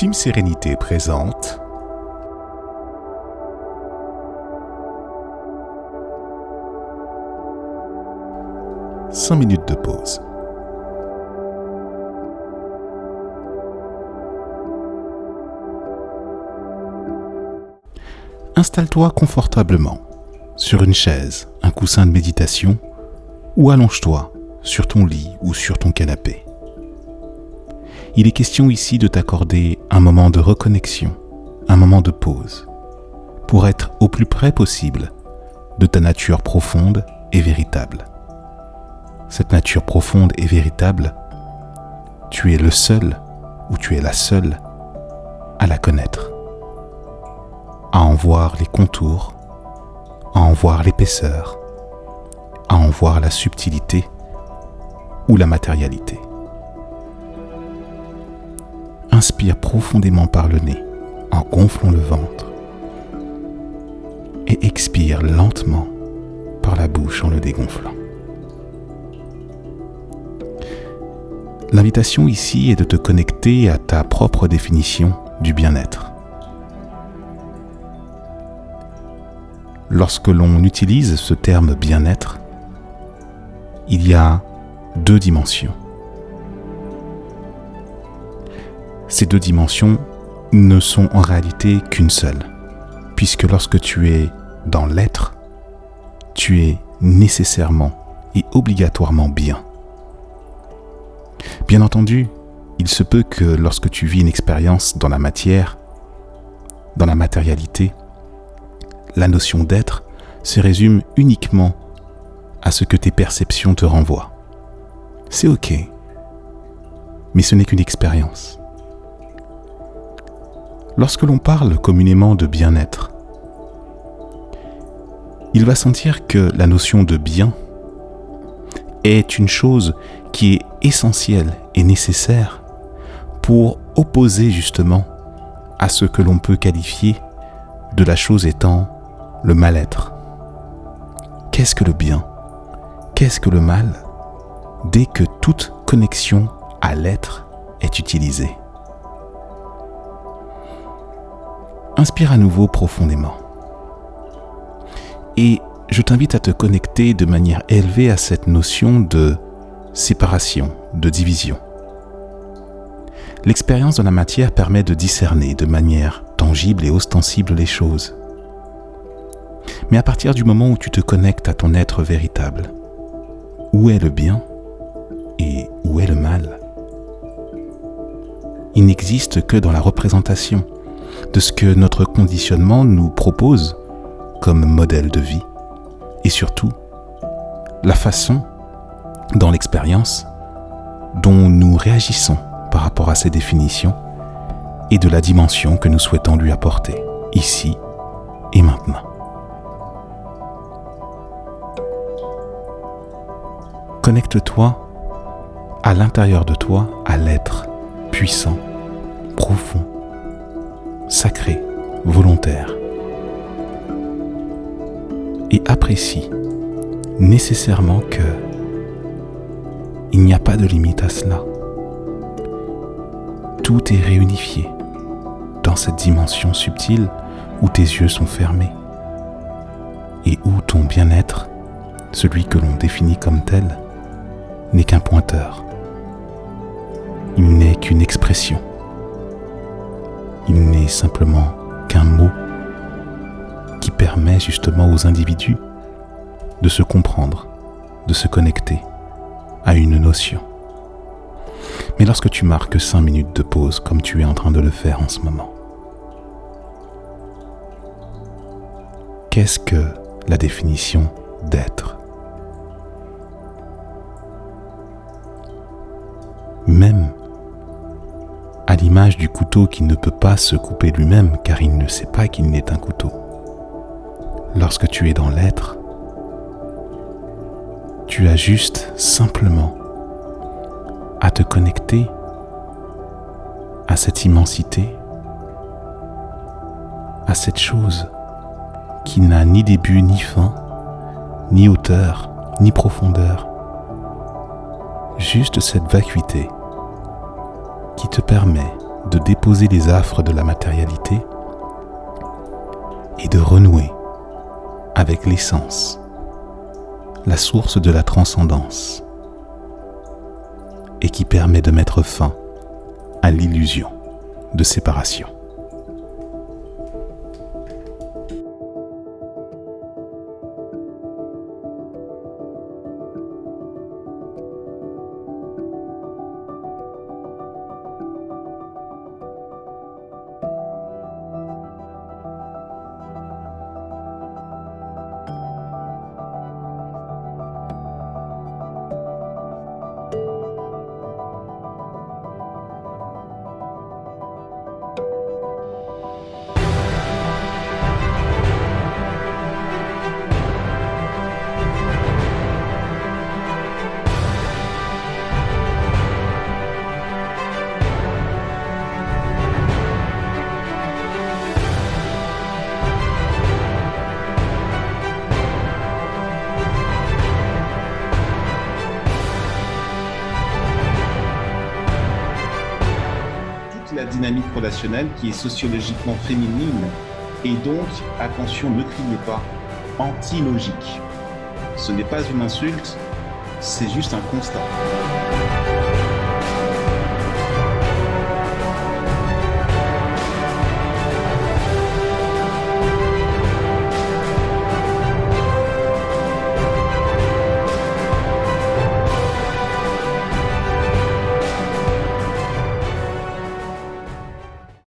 Team Sérénité présente 5 minutes de pause. Installe-toi confortablement sur une chaise, un coussin de méditation ou allonge-toi sur ton lit ou sur ton canapé. Il est question ici de t'accorder un moment de reconnexion, un moment de pause, pour être au plus près possible de ta nature profonde et véritable. Cette nature profonde et véritable, tu es le seul ou tu es la seule à la connaître, à en voir les contours, à en voir l'épaisseur, à en voir la subtilité ou la matérialité. Inspire profondément par le nez en gonflant le ventre et expire lentement par la bouche en le dégonflant. L'invitation ici est de te connecter à ta propre définition du bien-être. Lorsque l'on utilise ce terme bien-être, il y a deux dimensions. Ces deux dimensions ne sont en réalité qu'une seule, puisque lorsque tu es dans l'être, tu es nécessairement et obligatoirement bien. Bien entendu, il se peut que lorsque tu vis une expérience dans la matière, dans la matérialité, la notion d'être se résume uniquement à ce que tes perceptions te renvoient. C'est ok, mais ce n'est qu'une expérience. Lorsque l'on parle communément de bien-être, il va sentir que la notion de bien est une chose qui est essentielle et nécessaire pour opposer justement à ce que l'on peut qualifier de la chose étant le mal-être. Qu'est-ce que le bien? Qu'est-ce que le mal? Dès que toute connexion à l'être est utilisée. Inspire à nouveau profondément. Et je t'invite à te connecter de manière élevée à cette notion de séparation, de division. L'expérience de la matière permet de discerner de manière tangible et ostensible les choses. Mais à partir du moment où tu te connectes à ton être véritable, où est le bien et où est le mal? Il n'existe que dans la représentation de ce que notre conditionnement nous propose comme modèle de vie et surtout la façon dans l'expérience dont nous réagissons par rapport à ces définitions et de la dimension que nous souhaitons lui apporter ici et maintenant. Connecte-toi à l'intérieur de toi à l'être puissant, profond, sacré, volontaire et apprécie nécessairement que il n'y a pas de limite à cela. Tout est réunifié dans cette dimension subtile où tes yeux sont fermés et où ton bien-être, celui que l'on définit comme tel, n'est qu'un pointeur. Il n'est qu'une expression. Il n'est simplement qu'un mot qui permet justement aux individus de se comprendre, de se connecter à une notion. Mais lorsque tu marques 5 minutes de pause comme tu es en train de le faire en ce moment, qu'est-ce que la définition d'être? Même à l'image du couteau qui ne peut pas se couper lui-même car il ne sait pas qu'il n'est un couteau. Lorsque tu es dans l'être, tu as juste simplement à te connecter à cette immensité, à cette chose qui n'a ni début ni fin, ni hauteur, ni profondeur. Juste cette vacuité qui te permet de déposer les affres de la matérialité et de renouer avec l'essence, la source de la transcendance, et qui permet de mettre fin à l'illusion de séparation. La dynamique relationnelle qui est sociologiquement féminine et donc, attention, ne criez pas, anti-logique. Ce n'est pas une insulte, c'est juste un constat.